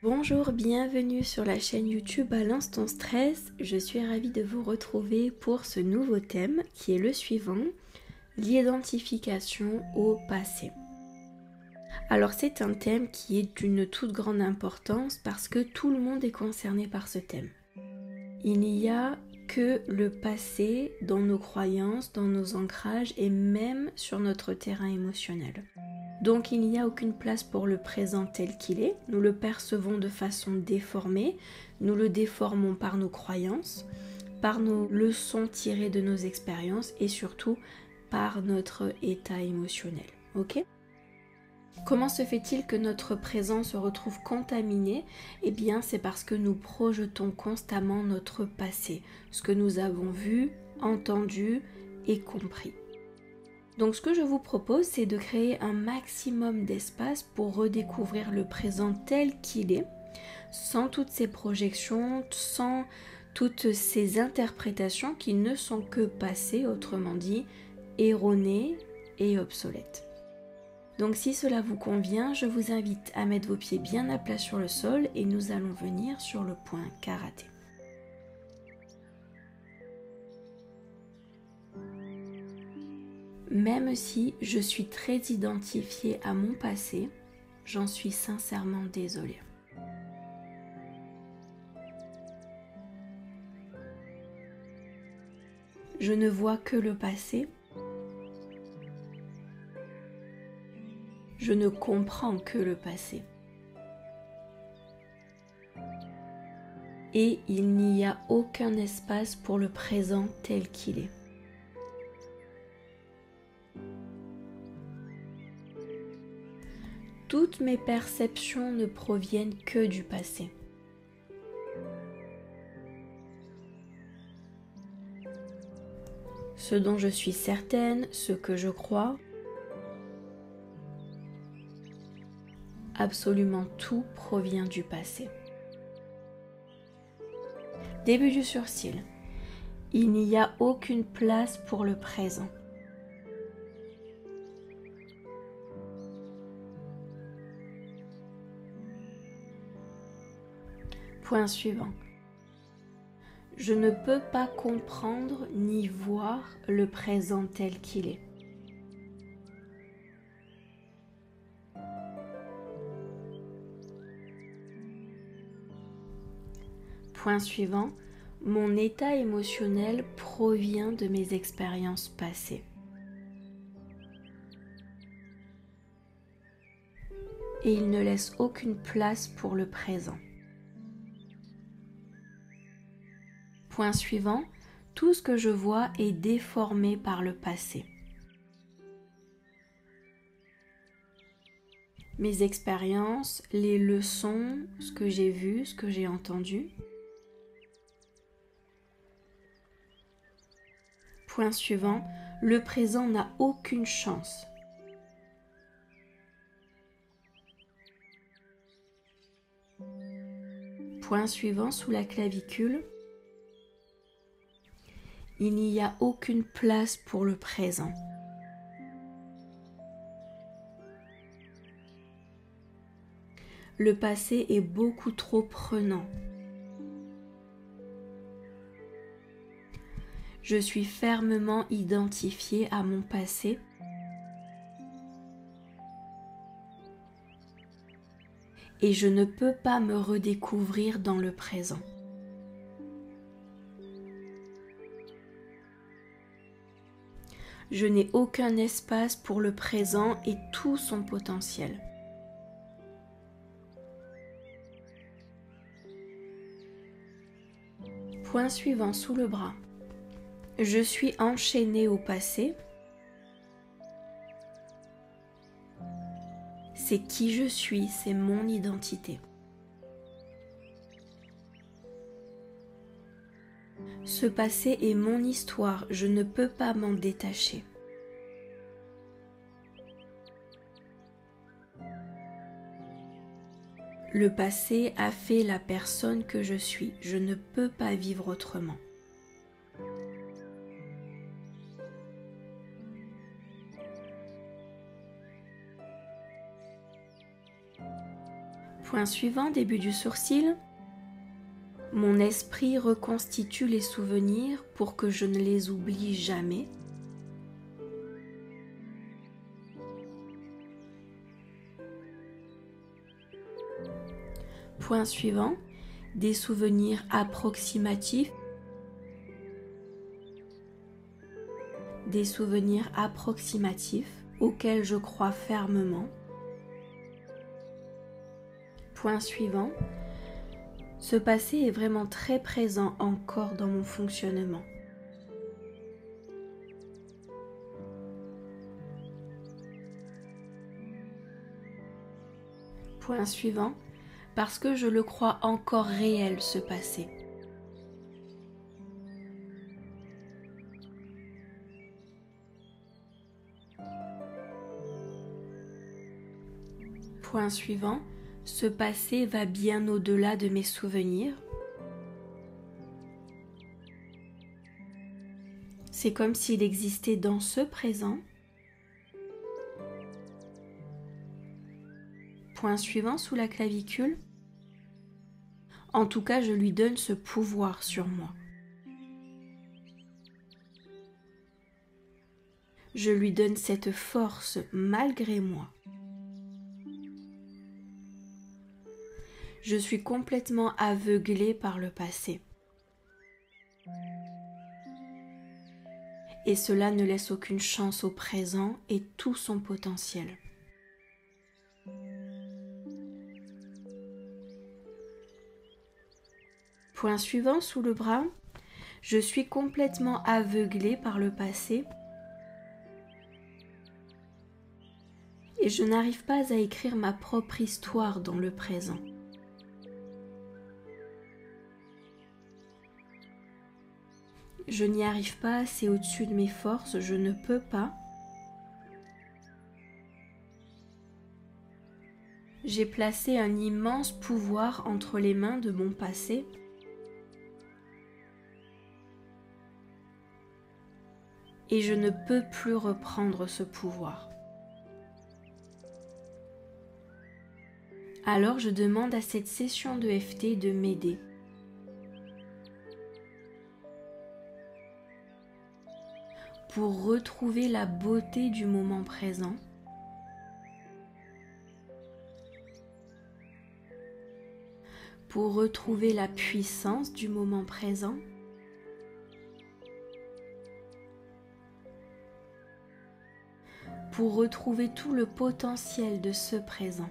Bonjour, bienvenue sur la chaîne YouTube Balance ton stress. Je suis ravie de vous retrouver pour ce nouveau thème qui est le suivant, l'identification au passé. Alors c'est un thème qui est d'une toute grande importance parce que tout le monde est concerné par ce thème. Il n'y a que le passé dans nos croyances, dans nos ancrages et même sur notre terrain émotionnel. Donc il n'y a aucune place pour le présent tel qu'il est, nous le percevons de façon déformée, nous le déformons par nos croyances, par nos leçons tirées de nos expériences et surtout par notre état émotionnel. Ok ? Comment se fait-il que notre présent se retrouve contaminé ? Eh bien c'est parce que nous projetons constamment notre passé, ce que nous avons vu, entendu et compris. Donc ce que je vous propose, c'est de créer un maximum d'espace pour redécouvrir le présent tel qu'il est, sans toutes ces projections, sans toutes ces interprétations qui ne sont que passées, autrement dit, erronées et obsolètes. Donc si cela vous convient, je vous invite à mettre vos pieds bien à plat sur le sol et nous allons venir sur le point karaté. Même si je suis très identifiée à mon passé, j'en suis sincèrement désolée. Je ne vois que le passé. Je ne comprends que le passé. Et il n'y a aucun espace pour le présent tel qu'il est. Toutes mes perceptions ne proviennent que du passé. Ce dont je suis certaine, ce que je crois, absolument tout provient du passé. Début du sourcil. Il n'y a aucune place pour le présent. Point suivant. Je ne peux pas comprendre ni voir le présent tel qu'il est. Point suivant. Mon état émotionnel provient de mes expériences passées. Et il ne laisse aucune place pour le présent. Point suivant, tout ce que je vois est déformé par le passé. Mes expériences, les leçons, ce que j'ai vu, ce que j'ai entendu. Point suivant, le présent n'a aucune chance. Point suivant, sous la clavicule. Il n'y a aucune place pour le présent. Le passé est beaucoup trop prenant. Je suis fermement identifiée à mon passé et je ne peux pas me redécouvrir dans le présent. Je n'ai aucun espace pour le présent et tout son potentiel. Point suivant sous le bras. Je suis enchaînée au passé. C'est qui je suis, c'est mon identité. Ce passé est mon histoire, je ne peux pas m'en détacher. Le passé a fait la personne que je suis, je ne peux pas vivre autrement. Point suivant, début du sourcil. Mon esprit reconstitue les souvenirs pour que je ne les oublie jamais. Point suivant, des souvenirs approximatifs. Des souvenirs approximatifs auxquels je crois fermement. Point suivant, ce passé est vraiment très présent encore dans mon fonctionnement. Point suivant, parce que je le crois encore réel ce passé. Point suivant, ce passé va bien au-delà de mes souvenirs. C'est comme s'il existait dans ce présent. Point suivant sous la clavicule. En tout cas, je lui donne ce pouvoir sur moi. Je lui donne cette force malgré moi. Je suis complètement aveuglée par le passé. Et cela ne laisse aucune chance au présent et tout son potentiel. Point suivant sous le bras, je suis complètement aveuglée par le passé et je n'arrive pas à écrire ma propre histoire dans le présent. Je n'y arrive pas, c'est au-dessus de mes forces, je ne peux pas. J'ai placé un immense pouvoir entre les mains de mon passé. Et je ne peux plus reprendre ce pouvoir. Alors je demande à cette session de FT de m'aider. Pour retrouver la beauté du moment présent. Pour retrouver la puissance du moment présent. Pour retrouver tout le potentiel de ce présent.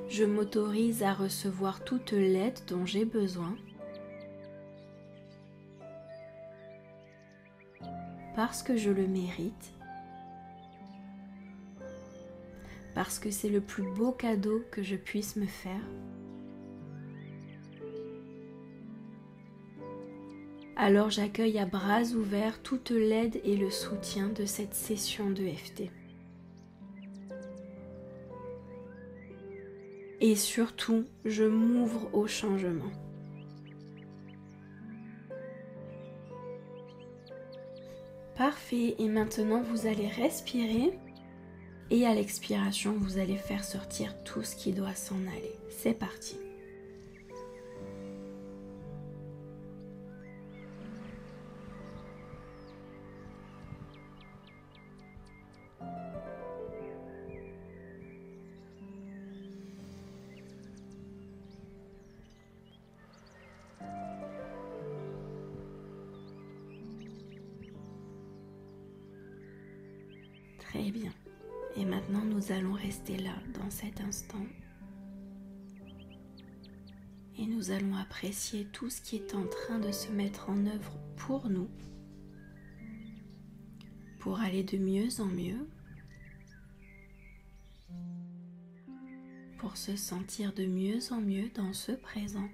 Je m'autorise à recevoir toute l'aide dont j'ai besoin. Parce que je le mérite, parce que c'est le plus beau cadeau que je puisse me faire. Alors j'accueille à bras ouverts toute l'aide et le soutien de cette session de FT. Et surtout, je m'ouvre au changement. Parfait, et maintenant vous allez respirer et à l'expiration vous allez faire sortir tout ce qui doit s'en aller. C'est parti. Très bien. Et maintenant, nous allons rester là, dans cet instant. Et nous allons apprécier tout ce qui est en train de se mettre en œuvre pour nous, pour aller de mieux en mieux, pour se sentir de mieux en mieux dans ce présent.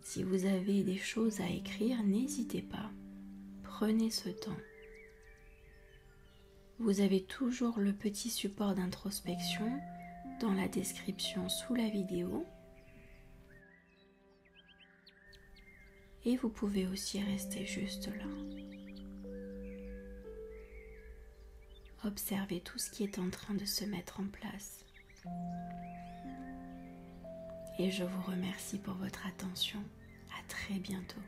Si vous avez des choses à écrire, n'hésitez pas. Prenez ce temps. Vous avez toujours le petit support d'introspection dans la description sous la vidéo. Et vous pouvez aussi rester juste là. observer tout ce qui est en train de se mettre en place. Et je vous remercie pour votre attention. À très bientôt.